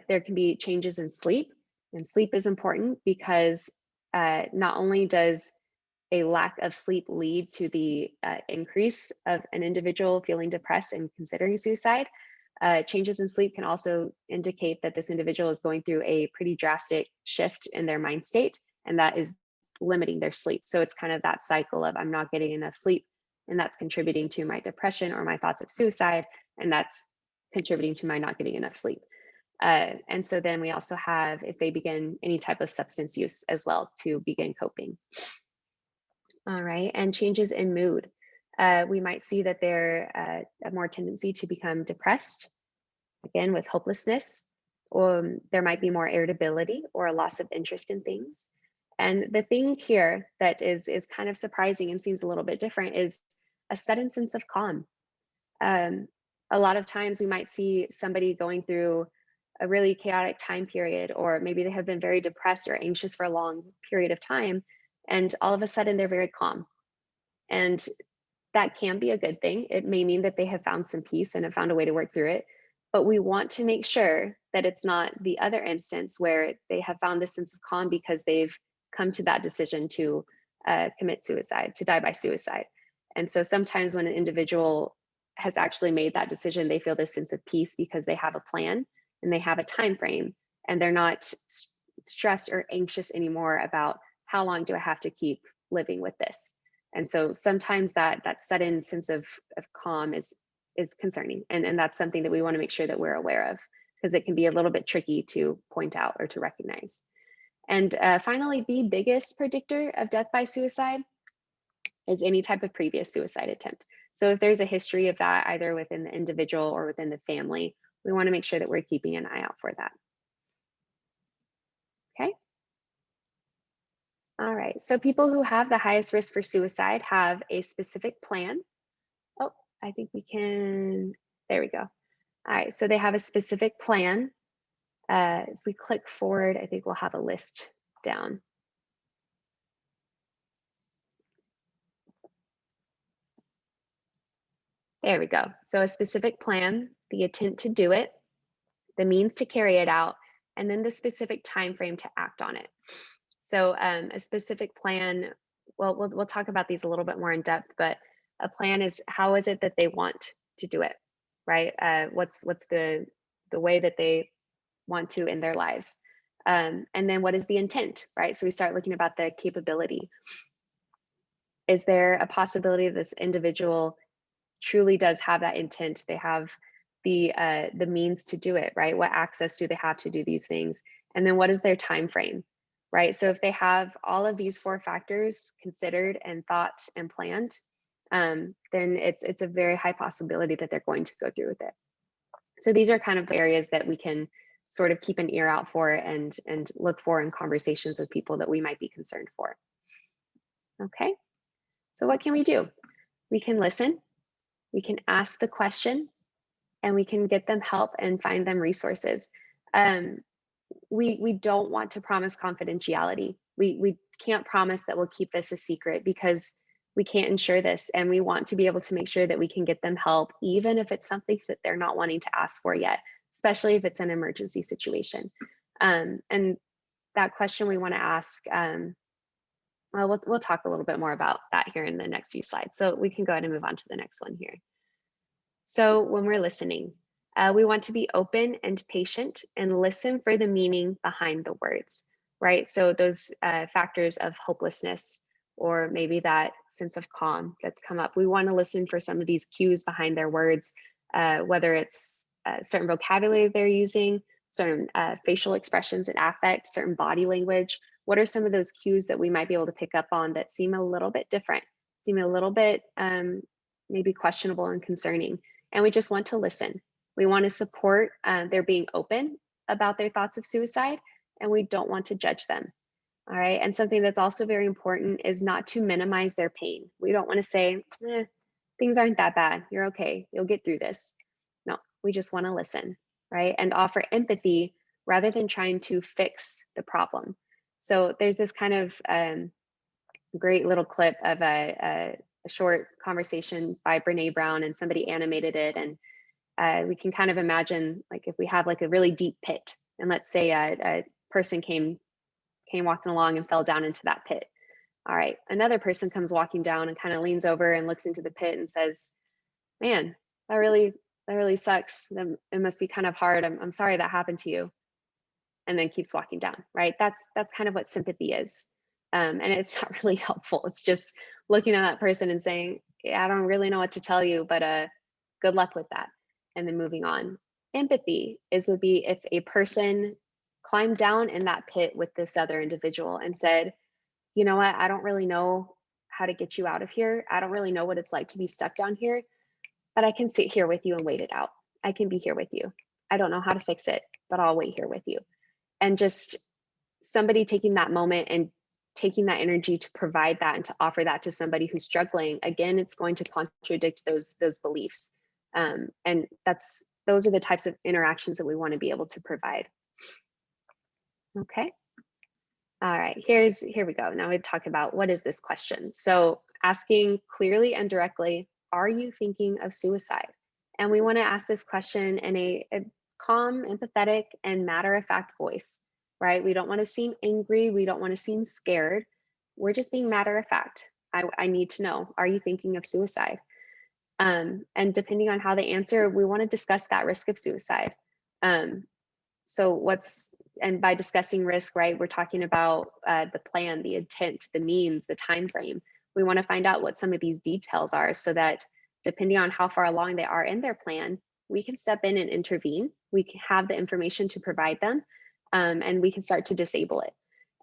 There can be changes in sleep, and sleep is important because not only does a lack of sleep lead to the increase of an individual feeling depressed and considering suicide, changes in sleep can also indicate that this individual is going through a pretty drastic shift in their mind state, and that is limiting their sleep. So it's kind of that cycle of I'm not getting enough sleep, and that's contributing to my depression or my thoughts of suicide, and that's contributing to my not getting enough sleep. And so then we also have if they begin any type of substance use as well to begin coping. All right, and changes in mood. We might see that they're a more tendency to become depressed, again with hopelessness, or there might be more irritability or a loss of interest in things. And the thing here that is kind of surprising and seems a little bit different is a sudden sense of calm. A lot of times we might see somebody going through a really chaotic time period, or maybe they have been very depressed or anxious for a long period of time, and all of a sudden they're very calm. And that can be a good thing. It may mean that they have found some peace and have found a way to work through it. But we want to make sure that it's not the other instance where they have found this sense of calm because they've come to that decision to commit suicide, to die by suicide. And so sometimes when an individual has actually made that decision, they feel this sense of peace because they have a plan and they have a time frame, and they're not stressed or anxious anymore about how long do I have to keep living with this. And so sometimes that sudden sense of calm is concerning, and that's something that we want to make sure that we're aware of, because it can be a little bit tricky to point out or to recognize. And finally, the biggest predictor of death by suicide is any type of previous suicide attempt. So if there's a history of that, either within the individual or within the family, we want to make sure that we're keeping an eye out for that. Okay. All right, so people who have the highest risk for suicide have a specific plan. Oh, I think we can, there we go. All right, so they have a specific plan. If we click forward, I think we'll have a list down. There we go. So a specific plan, the intent to do it, the means to carry it out, and then the specific time frame to act on it. So a specific plan, well, we'll talk about these a little bit more in depth, but a plan is how is it that they want to do it, right? What's the way that they want to in their lives? And then what is the intent, right? So we start looking about the capability. Is there a possibility this individual truly does have that intent? They have the means to do it, right? What access do they have to do these things? And then what is their time frame, right? So if they have all of these 4 factors considered and thought and planned, then it's a very high possibility that they're going to go through with it. So these are kind of the areas that we can sort of keep an ear out for and look for in conversations with people that we might be concerned for. Okay, so what can we do? We can listen, we can ask the question, and we can get them help and find them resources. We don't want to promise confidentiality. We can't promise that we'll keep this a secret because we can't ensure this, and we want to be able to make sure that we can get them help, even if it's something that they're not wanting to ask for yet, especially if it's an emergency situation. And that question we want to ask, well, we'll talk a little bit more about that here in the next few slides. So we can go ahead and move on to the next one here. So when we're listening, we want to be open and patient and listen for the meaning behind the words, right? So those factors of hopelessness, or maybe that sense of calm that's come up. We want to listen for some of these cues behind their words, whether it's certain vocabulary they're using, certain facial expressions and affect, certain body language. What are some of those cues that we might be able to pick up on that seem a little bit different, seem a little bit maybe questionable and concerning? And we just want to listen. We want to support their being open about their thoughts of suicide, and we don't want to judge them. All right. And something that's also very important is not to minimize their pain. We don't want to say, things aren't that bad. You're okay. You'll get through this. No, we just want to listen, right? And offer empathy rather than trying to fix the problem. So there's this kind of great little clip of a short conversation by Brene Brown, and somebody animated it. And we can kind of imagine, like, if we have like a really deep pit, and let's say a person came walking along and fell down into that pit. All right, another person comes walking down and kind of leans over and looks into the pit and says, man, that really sucks. It must be kind of hard. I'm sorry that happened to you. And then keeps walking down, right? That's kind of what sympathy is. And it's not really helpful. It's just looking at that person and saying, I don't really know what to tell you, but good luck with that. And then moving on. Empathy would be if a person climbed down in that pit with this other individual and said, you know what, I don't really know how to get you out of here. I don't really know what it's like to be stuck down here, but I can sit here with you and wait it out. I can be here with you. I don't know how to fix it, but I'll wait here with you. And just somebody taking that moment and taking that energy to provide that and to offer that to somebody who's struggling, again, it's going to contradict those beliefs. And those are the types of interactions that we want to be able to provide. Okay. All right, here we go. Now we talk about what is this question. So asking clearly and directly, are you thinking of suicide? And we want to ask this question in a calm, empathetic, and matter-of-fact voice, right? We don't want to seem angry. We don't want to seem scared. We're just being matter-of-fact. I need to know, are you thinking of suicide? And depending on how they answer, we want to discuss that risk of suicide. And by discussing risk, right, we're talking about the plan, the intent, the means, the time frame. We want to find out what some of these details are so that depending on how far along they are in their plan, we can step in and intervene. We can have the information to provide them, and we can start to disable it.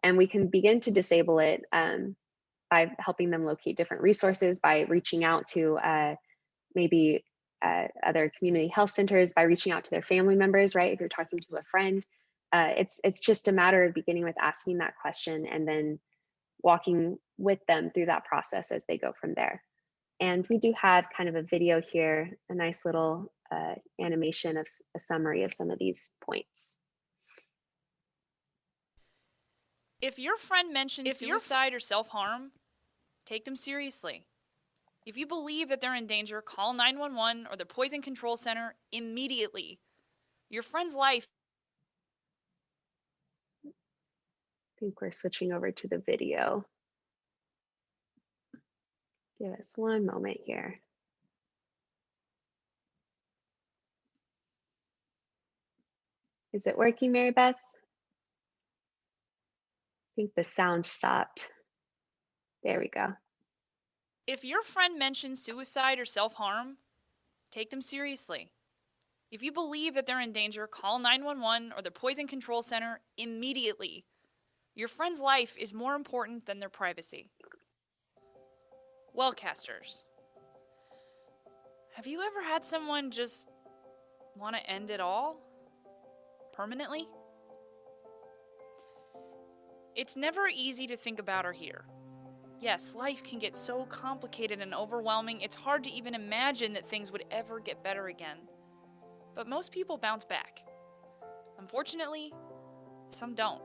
And we can begin to disable it by helping them locate different resources, by reaching out to maybe other community health centers, by reaching out to their family members, right? If you're talking to a friend, it's just a matter of beginning with asking that question and then walking with them through that process as they go from there. And we do have kind of a video here, a nice little animation of a summary of some of these points. If your friend mentions suicide or self-harm, take them seriously. If you believe that they're in danger, call 911 or the Poison Control Center immediately. Your friend's life. I think we're switching over to the video. Give us one moment here. Is it working, Mary Beth? I think the sound stopped. There we go. If your friend mentions suicide or self-harm, take them seriously. If you believe that they're in danger, call 911 or the Poison Control Center immediately. Your friend's life is more important than their privacy. Wellcasters. Have you ever had someone just want to end it all? Permanently? It's never easy to think about or hear. Yes, life can get so complicated and overwhelming, it's hard to even imagine that things would ever get better again. But most people bounce back. Unfortunately, some don't.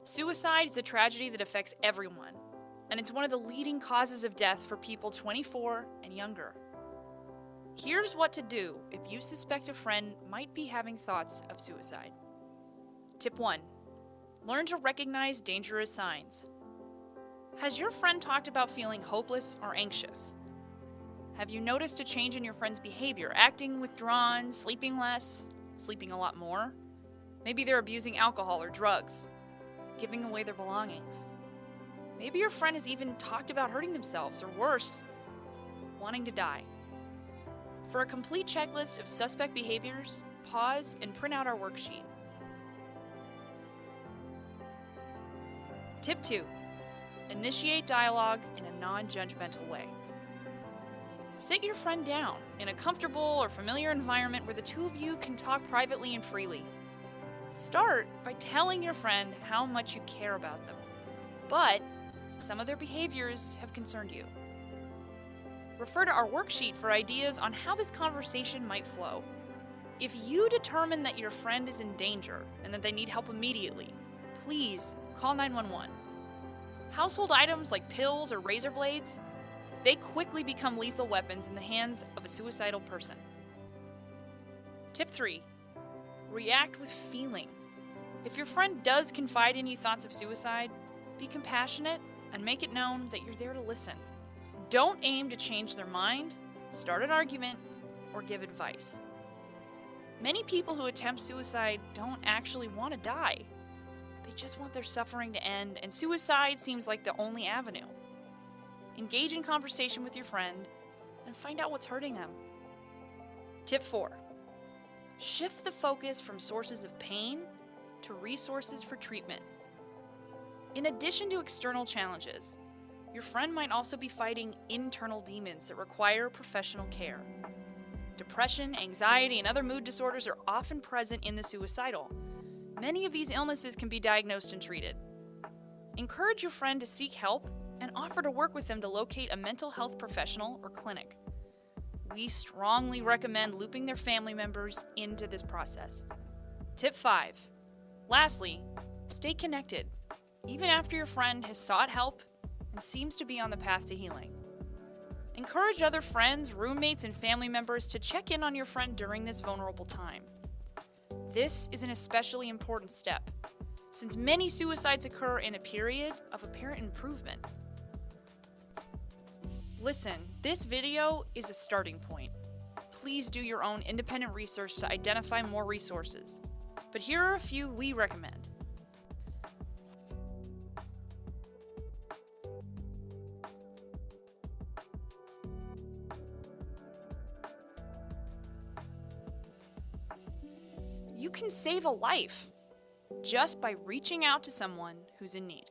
Suicide is a tragedy that affects everyone, and it's one of the leading causes of death for people 24 and younger. Here's what to do if you suspect a friend might be having thoughts of suicide. Tip 1. Learn to recognize dangerous signs. Has your friend talked about feeling hopeless or anxious? Have you noticed a change in your friend's behavior, acting withdrawn, sleeping less, sleeping a lot more? Maybe they're abusing alcohol or drugs, giving away their belongings. Maybe your friend has even talked about hurting themselves, or worse, wanting to die. For a complete checklist of suspect behaviors, pause and print out our worksheet. Tip 2. Initiate dialogue in a non-judgmental way. Sit your friend down in a comfortable or familiar environment where the two of you can talk privately and freely. Start by telling your friend how much you care about them, but some of their behaviors have concerned you. Refer to our worksheet for ideas on how this conversation might flow. If you determine that your friend is in danger and that they need help immediately, please call 911. Household items like pills or razor blades, they quickly become lethal weapons in the hands of a suicidal person. Tip 3. React with feeling. If your friend does confide in you thoughts of suicide, be compassionate and make it known that you're there to listen. Don't aim to change their mind, start an argument, or give advice. Many people who attempt suicide don't actually want to die. They just want their suffering to end, and suicide seems like the only avenue. Engage in conversation with your friend and find out what's hurting them. Tip 4. Shift the focus from sources of pain to resources for treatment. In addition to external challenges, your friend might also be fighting internal demons that require professional care. Depression, anxiety, and other mood disorders are often present in the suicidal. Many of these illnesses can be diagnosed and treated. Encourage your friend to seek help and offer to work with them to locate a mental health professional or clinic. We strongly recommend looping their family members into this process. Tip 5. Lastly, stay connected, even after your friend has sought help and seems to be on the path to healing. Encourage other friends, roommates, and family members to check in on your friend during this vulnerable time. This is an especially important step, since many suicides occur in a period of apparent improvement. Listen, this video is a starting point. Please do your own independent research to identify more resources. But here are a few we recommend. You can save a life just by reaching out to someone who's in need.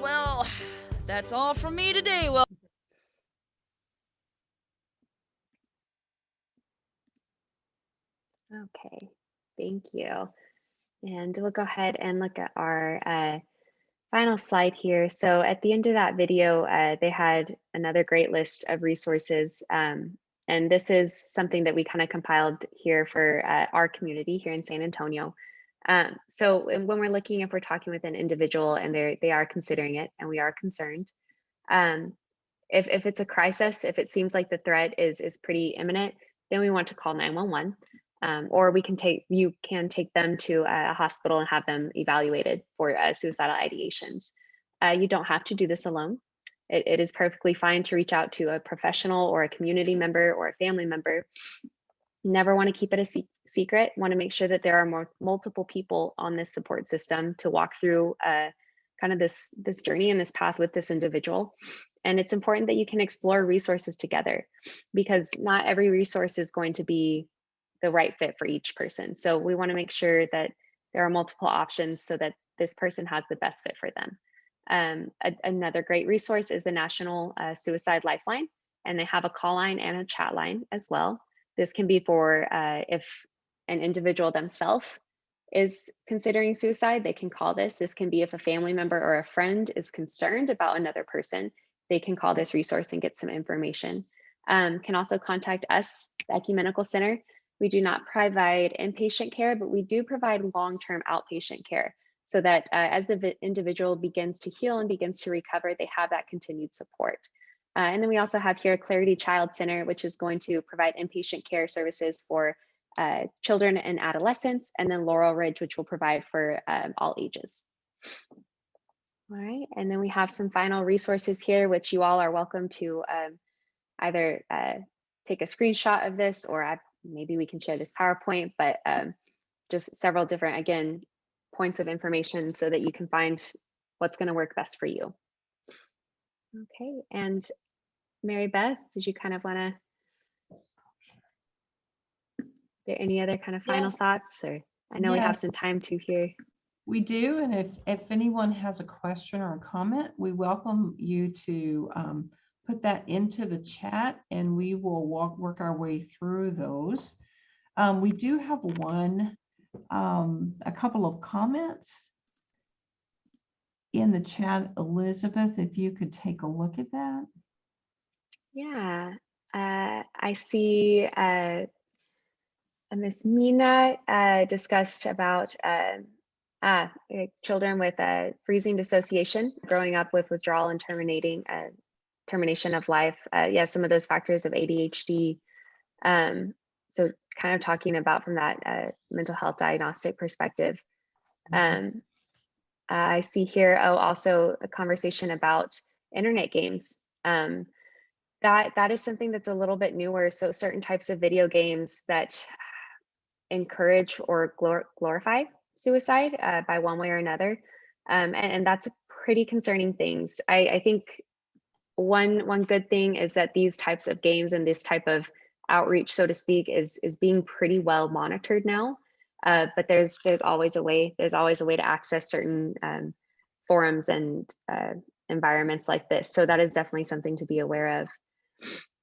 Well, that's all from me today. Well, Okay, thank you. And we'll go ahead and look at our final slide here. So at the end of that video, they had another great list of resources. And this is something that we kind of compiled here for our community here in San Antonio. So when we're looking, if we're talking with an individual and they are considering it and we are concerned, if it's a crisis, if it seems like the threat is pretty imminent, then we want to call 911. Or you can take them to a hospital and have them evaluated for suicidal ideations. You don't have to do this alone. It is perfectly fine to reach out to a professional or a community member or a family member. Never want to keep it a secret. Want to make sure that there are multiple people on this support system to walk through kind of this journey and this path with this individual. And it's important that you can explore resources together, because not every resource is going to be the right fit for each person. So we want to make sure that there are multiple options so that this person has the best fit for them. Another great resource is the National Suicide Lifeline, and they have a call line and a chat line as well. This can be for if an individual themselves is considering suicide, they can call this. This can be if a family member or a friend is concerned about another person, they can call this resource and get some information. Can also contact us, the Ecumenical Center. We do not provide inpatient care, but we do provide long-term outpatient care, so that as the individual begins to heal and begins to recover, they have that continued support. And then we also have here Clarity Child Center, which is going to provide inpatient care services for children and adolescents, and then Laurel Ridge, which will provide for all ages. All right, and then we have some final resources here, which you all are welcome to either take a screenshot of this, or maybe we can share this PowerPoint, but just several different, again, points of information so that you can find what's going to work best for you. Okay, and Mary Beth, did you kind of want to, there any other kind of final thoughts? Or I know we have some time to hear. We do, and if anyone has a question or a comment, we welcome you to put that into the chat, and we will work our way through those. We do have a couple of comments in the chat. Elizabeth, if you could take a look at that. Yeah, I see Miss Mina discussed about children with freezing dissociation, growing up with withdrawal and termination of life. Yeah, some of those factors of ADHD. So kind of talking about from that mental health diagnostic perspective. I see here also a conversation about internet games. That is something that's a little bit newer. So certain types of video games that encourage or glorify suicide by one way or another. And that's a pretty concerning things. I think one good thing is that these types of games and this type of outreach, so to speak, is being pretty well monitored now. But there's always a way. There's always a way to access certain forums and environments like this. So that is definitely something to be aware of.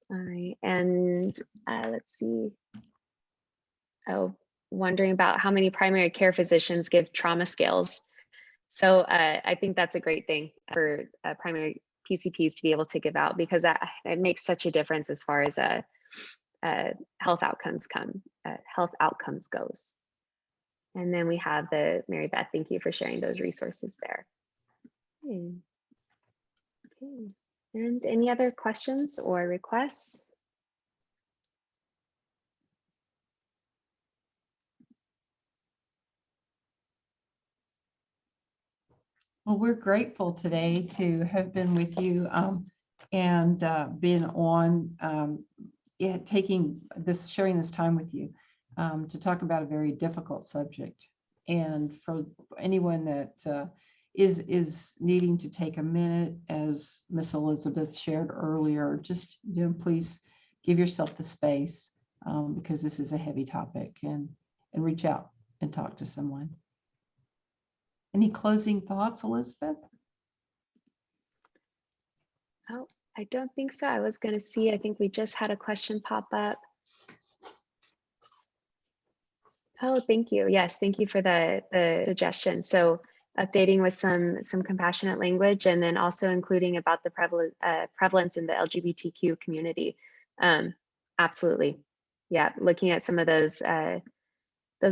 All right, and let's see. Oh, wondering about how many primary care physicians give trauma scales. So I think that's a great thing for primary PCPs to be able to give out, because it makes such a difference as far as health outcomes goes. And then we have the Mary Beth. Thank you for sharing those resources there. Okay. And any other questions or requests? Well, we're grateful today to have been with you and been on sharing this time with you to talk about a very difficult subject. And for anyone that is needing to take a minute, as Miss Elizabeth shared earlier, just please give yourself the space because this is a heavy topic, and reach out and talk to someone. Any closing thoughts, Elizabeth? Oh, I don't think so. I was going to see, I think we just had a question pop up. Oh, thank you. Yes, thank you for the suggestion. So updating with some compassionate language, and then also including about the prevalence in the LGBTQ community. Absolutely. Yeah, looking at some of those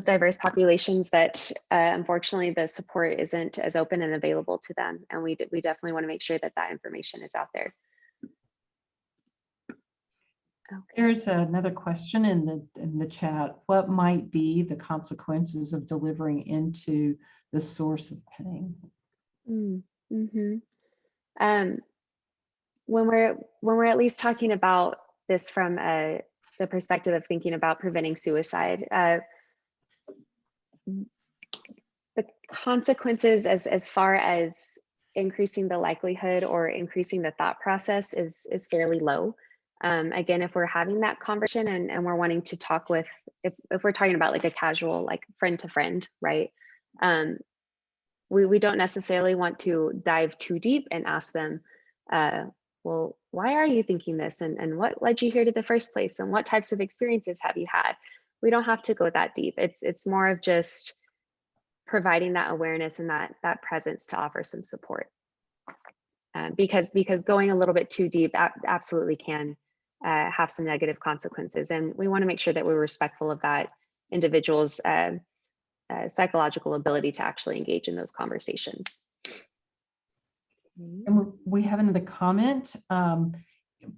diverse populations that unfortunately the support isn't as open and available to them. And we definitely want to make sure that that information is out there. Okay. There's another question in the chat. What might be the consequences of delivering into the source of pain? Mm-hmm. When we're at least talking about this from the perspective of thinking about preventing suicide, the consequences as far as increasing the likelihood or increasing the thought process is fairly low. Again, if we're having that conversation and we're wanting to talk with, if we're talking about like a casual, like friend to friend, right? We don't necessarily want to dive too deep and ask them, well, why are you thinking this? And what led you here to the first place? And what types of experiences have you had? We don't have to go that deep. It's more of just providing that awareness and that presence to offer some support. Because going a little bit too deep absolutely can have some negative consequences. And we want to make sure that we're respectful of that individual's psychological ability to actually engage in those conversations. And we have another comment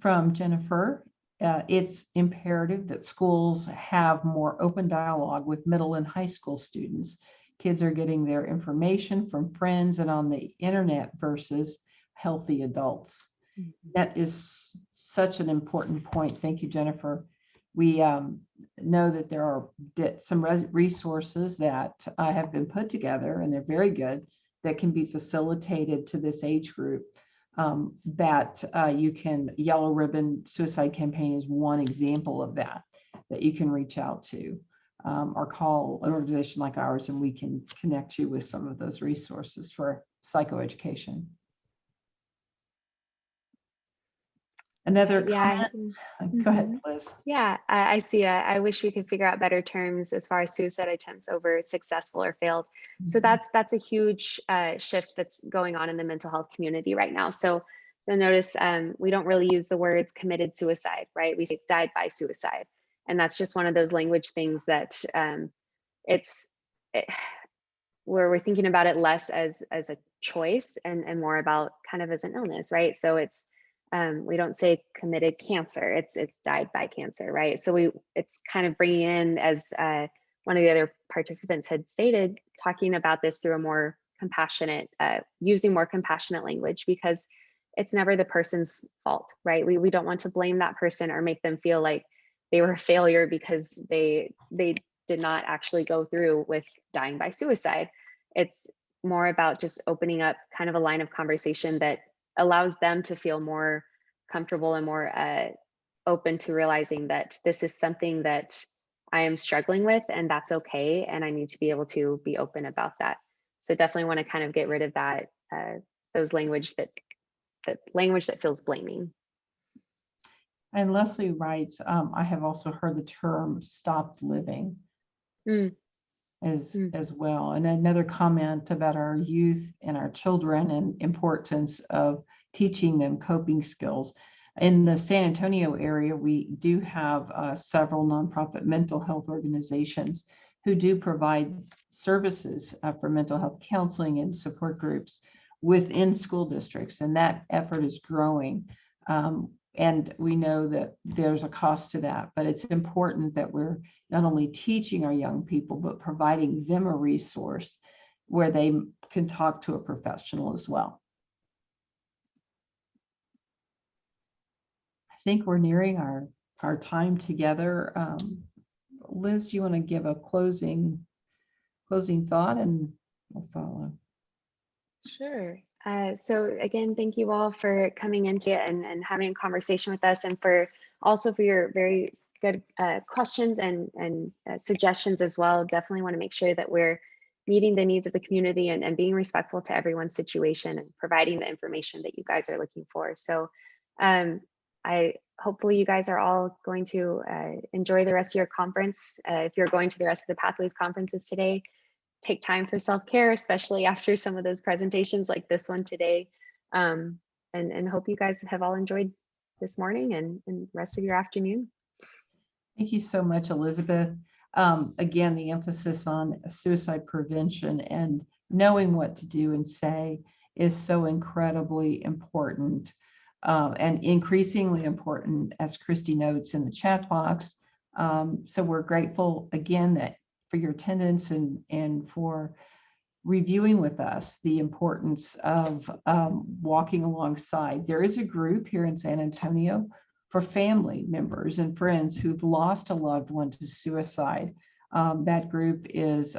from Jennifer. It's imperative that schools have more open dialogue with middle and high school students. Kids are getting their information from friends and on the internet versus healthy adults. Mm-hmm. That is such an important point. Thank you, Jennifer. We know that there are some resources that have been put together, and they're very good, that can be facilitated to this age group. That you can, Yellow Ribbon Suicide Campaign is one example of that you can reach out to, or call an organization like ours, and we can connect you with some of those resources for psychoeducation. Another comment. Go ahead, Liz. Yeah, I see. I wish we could figure out better terms as far as suicide attempts over successful or failed. Mm-hmm. So that's a huge shift that's going on in the mental health community right now. So you'll notice we don't really use the words committed suicide, right? We say died by suicide. And that's just one of those language things that where we're thinking about it less as a choice and more about kind of as an illness, right? So it's we don't say committed cancer, it's died by cancer, right? So it's kind of bringing in, as one of the other participants had stated, talking about this through a more compassionate, using more compassionate language, because it's never the person's fault, right? We don't want to blame that person or make them feel like they were a failure because they did not actually go through with dying by suicide. It's more about just opening up kind of a line of conversation that allows them to feel more comfortable and more open to realizing that this is something that I am struggling with, and that's okay. And I need to be able to be open about that. So definitely want to kind of get rid of that, those language that feels blaming. And Leslie writes, I have also heard the term stopped living as well. And another comment about our youth and our children and importance of teaching them coping skills. In the San Antonio area, we do have several nonprofit mental health organizations who do provide services for mental health counseling and support groups within school districts, and that effort is growing. And we know that there's a cost to that, but it's important that we're not only teaching our young people, but providing them a resource where they can talk to a professional as well. I think we're nearing our time together. Liz, do you want to give a closing thought, and we'll follow? Sure. So again, thank you all for coming into it and having a conversation with us, and for your very good questions and suggestions as well. Definitely want to make sure that we're meeting the needs of the community and being respectful to everyone's situation and providing the information that you guys are looking for. So hopefully you guys are all going to enjoy the rest of your conference. If you're going to the rest of the Pathways conferences today, take time for self-care, especially after some of those presentations like this one today. And hope you guys have all enjoyed this morning and the rest of your afternoon. Thank you so much, Elizabeth. Again, the emphasis on suicide prevention and knowing what to do and say is so incredibly important, and increasingly important, as Christy notes in the chat box. So we're grateful again for your attendance and for reviewing with us the importance of walking alongside. There is a group here in San Antonio for family members and friends who've lost a loved one to suicide. That group is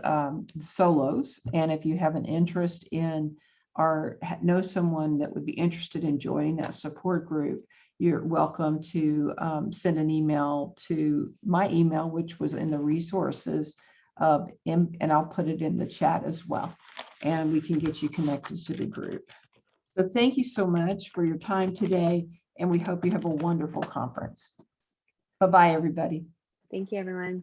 Solos. And if you have an interest in or know someone that would be interested in joining that support group, you're welcome to send an email to my email, which was in the resources and I'll put it in the chat as well, and we can get you connected to the group. So thank you so much for your time today, and we hope you have a wonderful conference. Bye-bye, everybody. Thank you, everyone.